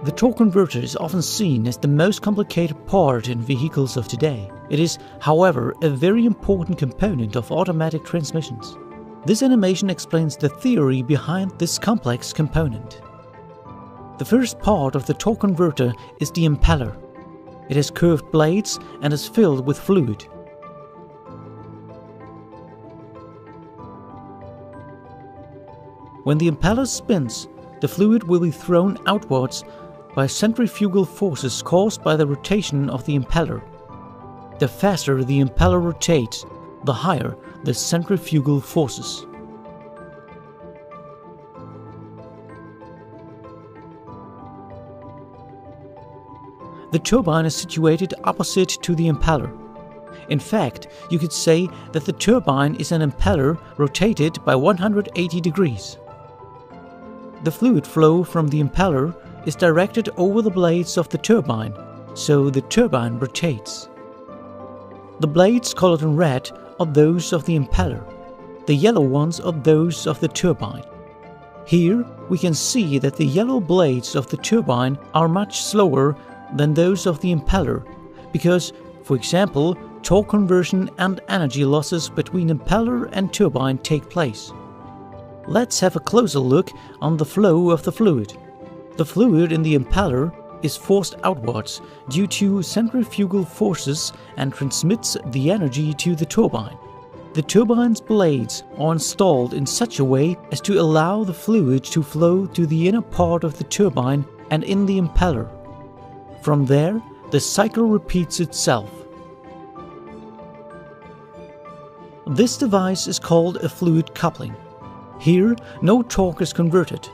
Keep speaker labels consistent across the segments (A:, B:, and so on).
A: The torque converter is often seen as the most complicated part in vehicles of today. It is, however, a very important component of automatic transmissions. This animation explains the theory behind this complex component. The first part of the torque converter is the impeller. It has curved blades and is filled with fluid. When the impeller spins, the fluid will be thrown outwards by centrifugal forces caused by the rotation of the impeller. The faster the impeller rotates, the higher the centrifugal forces. The turbine is situated opposite to the impeller. In fact, you could say that the turbine is an impeller rotated by 180 degrees. The fluid flow from the impeller is directed over the blades of the turbine, so the turbine rotates. The blades colored in red are those of the impeller. The yellow ones are those of the turbine. Here we can see that the yellow blades of the turbine are much slower than those of the impeller because, for example, torque conversion and energy losses between impeller and turbine take place. Let's have a closer look on the flow of the fluid. The fluid in the impeller is forced outwards due to centrifugal forces and transmits the energy to the turbine. The turbine's blades are installed in such a way as to allow the fluid to flow to the inner part of the turbine and in the impeller. From there, the cycle repeats itself. This device is called a fluid coupling. Here, no torque is converted.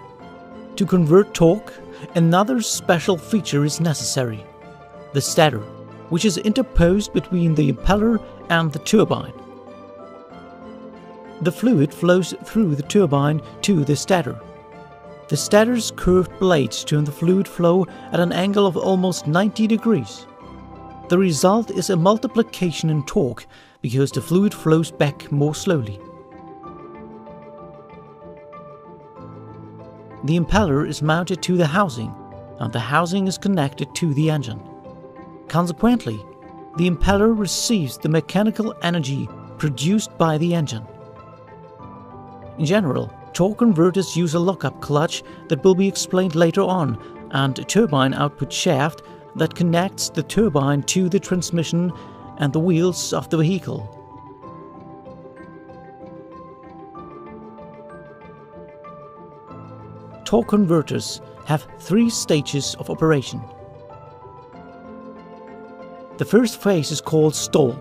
A: To convert torque, another special feature is necessary: the stator, which is interposed between the impeller and the turbine. The fluid flows through the turbine to the stator. The stator's curved blades turn the fluid flow at an angle of almost 90 degrees. The result is a multiplication in torque because the fluid flows back more slowly. The impeller is mounted to the housing, and the housing is connected to the engine. Consequently, the impeller receives the mechanical energy produced by the engine. In general, torque converters use a lockup clutch that will be explained later on, and a turbine output shaft that connects the turbine to the transmission and the wheels of the vehicle. Torque converters have 3 stages of operation. The first phase is called stall.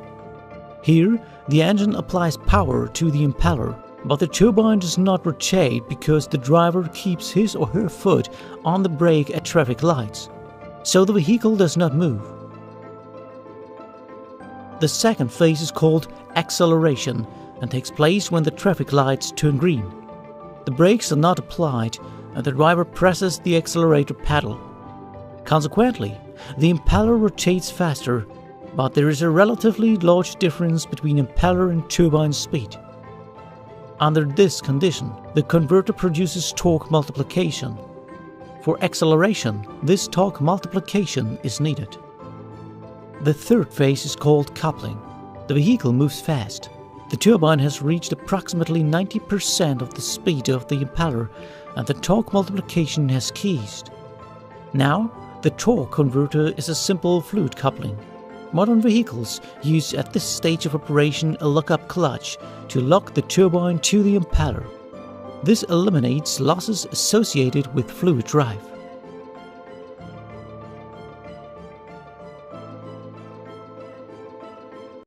A: Here, the engine applies power to the impeller, but the turbine does not rotate because the driver keeps his or her foot on the brake at traffic lights, so the vehicle does not move. The second phase is called acceleration and takes place when the traffic lights turn green. The brakes are not applied and the driver presses the accelerator pedal. Consequently, the impeller rotates faster, but there is a relatively large difference between impeller and turbine speed. Under this condition, the converter produces torque multiplication. For acceleration, this torque multiplication is needed. The third phase is called coupling. The vehicle moves fast. The turbine has reached approximately 90% of the speed of the impeller, and the torque multiplication has ceased. Now, the torque converter is a simple fluid coupling. Modern vehicles use at this stage of operation a lockup clutch to lock the turbine to the impeller. This eliminates losses associated with fluid drive.